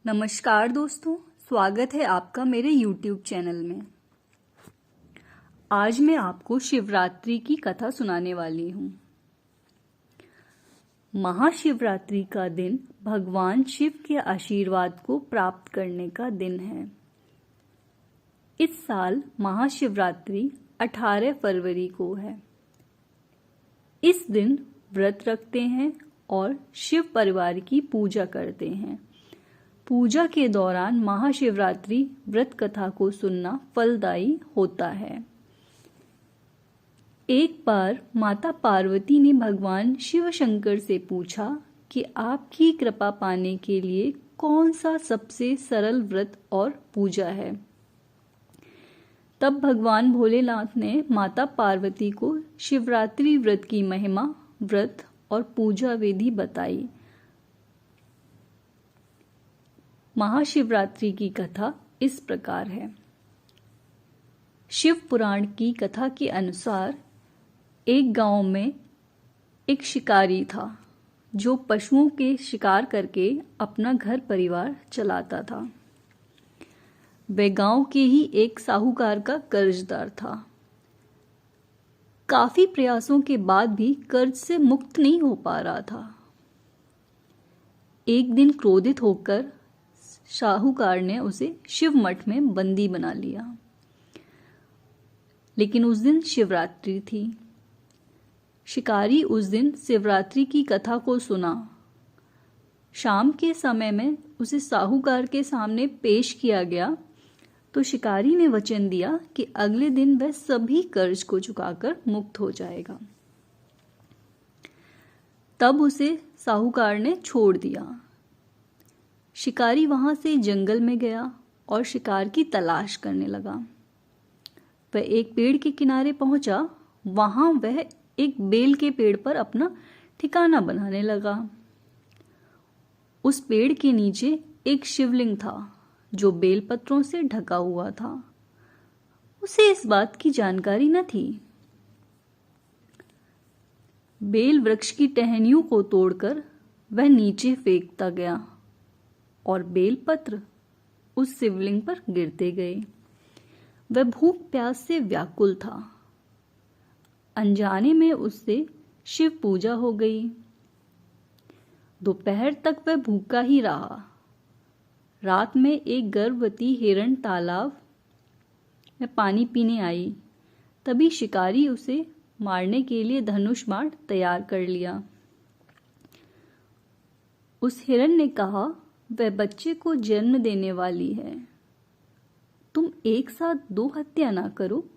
नमस्कार दोस्तों, स्वागत है आपका मेरे YouTube चैनल में। आज मैं आपको शिवरात्रि की कथा सुनाने वाली हूँ। महाशिवरात्रि का दिन भगवान शिव के आशीर्वाद को प्राप्त करने का दिन है। इस साल महाशिवरात्रि 18 फरवरी को है। इस दिन व्रत रखते हैं और शिव परिवार की पूजा करते हैं। पूजा के दौरान महाशिवरात्रि व्रत कथा को सुनना फलदायी होता है। एक बार माता पार्वती ने भगवान शिव शंकर से पूछा कि आपकी कृपा पाने के लिए कौन सा सबसे सरल व्रत और पूजा है। तब भगवान भोलेनाथ ने माता पार्वती को शिवरात्रि व्रत की महिमा, व्रत और पूजा विधि बताई। महाशिवरात्रि की कथा इस प्रकार है। शिव पुराण की कथा के अनुसार एक गांव में एक शिकारी था जो पशुओं के शिकार करके अपना घर परिवार चलाता था। वह गांव के ही एक साहूकार का कर्जदार था। काफी प्रयासों के बाद भी कर्ज से मुक्त नहीं हो पा रहा था। एक दिन क्रोधित होकर साहूकार ने उसे शिव मठ में बंदी बना लिया। लेकिन उस दिन शिवरात्रि थी। शिकारी उस दिन शिवरात्रि की कथा को सुना। शाम के समय में उसे साहूकार के सामने पेश किया गया तो शिकारी ने वचन दिया कि अगले दिन वह सभी कर्ज को चुकाकर मुक्त हो जाएगा। तब उसे साहूकार ने छोड़ दिया। शिकारी वहां से जंगल में गया और शिकार की तलाश करने लगा। वह एक पेड़ के किनारे पहुंचा। वहां वह एक बेल के पेड़ पर अपना ठिकाना बनाने लगा। उस पेड़ के नीचे एक शिवलिंग था जो बेलपत्रों से ढका हुआ था। उसे इस बात की जानकारी न थी। बेल वृक्ष की टहनियों को तोड़कर वह नीचे फेंकता गया और बेलपत्र उस शिवलिंग पर गिरते गए। वह भूख प्यास से व्याकुल था। अनजाने में उससे शिव पूजा हो गई। दोपहर तक वह भूखा ही रहा। रात में एक गर्भवती हिरण तालाब में पानी पीने आई। तभी शिकारी उसे मारने के लिए धनुष बाण तैयार कर लिया। उस हिरण ने कहा, वह बच्चे को जन्म देने वाली है। तुम एक साथ 2 हत्या ना करो।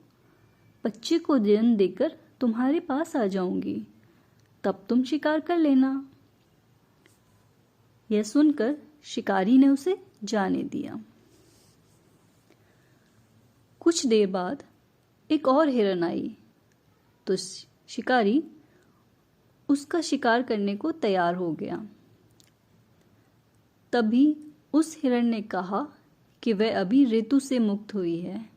बच्चे को जन्म देकर तुम्हारे पास आ जाऊंगी, तब तुम शिकार कर लेना। यह सुनकर शिकारी ने उसे जाने दिया। कुछ देर बाद एक और हिरण आई तो शिकारी उसका शिकार करने को तैयार हो गया। तभी उस हिरण ने कहा कि वह अभी ऋतु से मुक्त हुई है।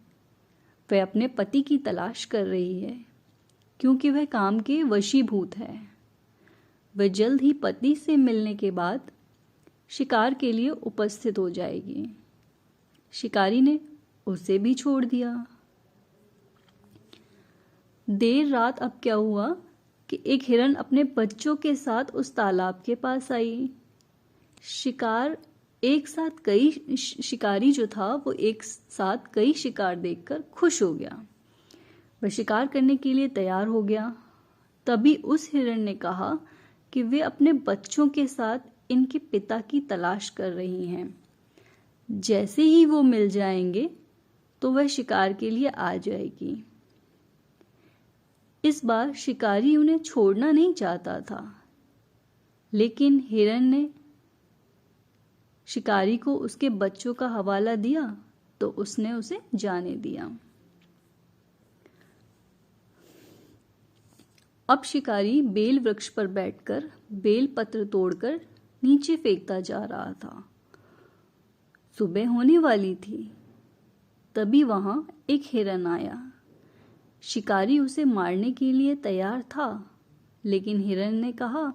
वह अपने पति की तलाश कर रही है क्योंकि वह काम के वशीभूत है। वह जल्द ही पति से मिलने के बाद शिकार के लिए उपस्थित हो जाएगी। शिकारी ने उसे भी छोड़ दिया। देर रात अब क्या हुआ कि एक हिरण अपने बच्चों के साथ उस तालाब के पास आई। शिकारी जो था वो एक साथ कई शिकार देखकर खुश हो गया। वह शिकार करने के लिए तैयार हो गया। तभी उस हिरण ने कहा कि वे अपने बच्चों के साथ इनके पिता की तलाश कर रही हैं। जैसे ही वो मिल जाएंगे तो वह शिकार के लिए आ जाएगी। इस बार शिकारी उन्हें छोड़ना नहीं चाहता था, लेकिन हिरण ने शिकारी को उसके बच्चों का हवाला दिया तो उसने उसे जाने दिया। अब शिकारी बेल वृक्ष पर बैठकर बेल पत्र तोड़कर नीचे फेंकता जा रहा था। सुबह होने वाली थी। तभी वहां एक हिरण आया। शिकारी उसे मारने के लिए तैयार था, लेकिन हिरण ने कहा,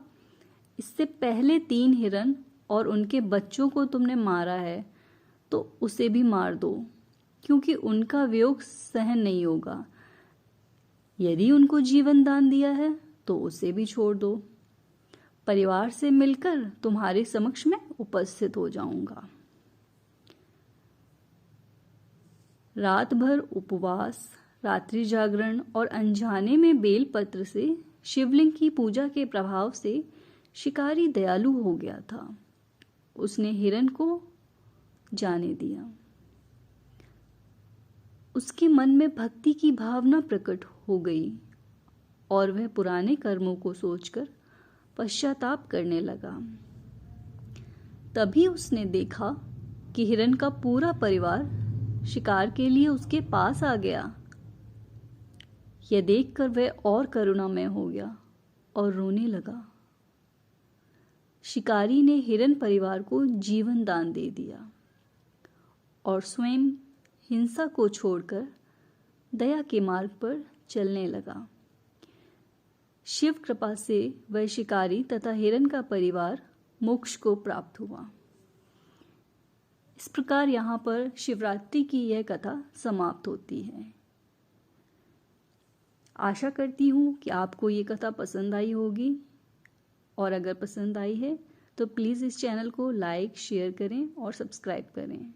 इससे पहले 3 हिरण और उनके बच्चों को तुमने मारा है तो उसे भी मार दो, क्योंकि उनका वियोग सहन नहीं होगा। यदि उनको जीवन दान दिया है तो उसे भी छोड़ दो। परिवार से मिलकर तुम्हारे समक्ष में उपस्थित हो जाऊंगा। रात भर उपवास, रात्रि जागरण और अनजाने में बेलपत्र से शिवलिंग की पूजा के प्रभाव से शिकारी दयालु हो गया था। उसने हिरण को जाने दिया। उसके मन में भक्ति की भावना प्रकट हो गई और वह पुराने कर्मों को सोचकर पश्चाताप करने लगा। तभी उसने देखा कि हिरण का पूरा परिवार शिकार के लिए उसके पास आ गया। यह देखकर वह और करुणामय हो गया और रोने लगा। शिकारी ने हिरण परिवार को जीवन दान दे दिया और स्वयं हिंसा को छोड़कर दया के मार्ग पर चलने लगा। शिव कृपा से वह शिकारी तथा हिरण का परिवार मोक्ष को प्राप्त हुआ। इस प्रकार यहाँ पर शिवरात्रि की यह कथा समाप्त होती है। आशा करती हूँ कि आपको ये कथा पसंद आई होगी, और अगर पसंद आई है तो प्लीज़ इस चैनल को लाइक, शेयर करें और सब्सक्राइब करें।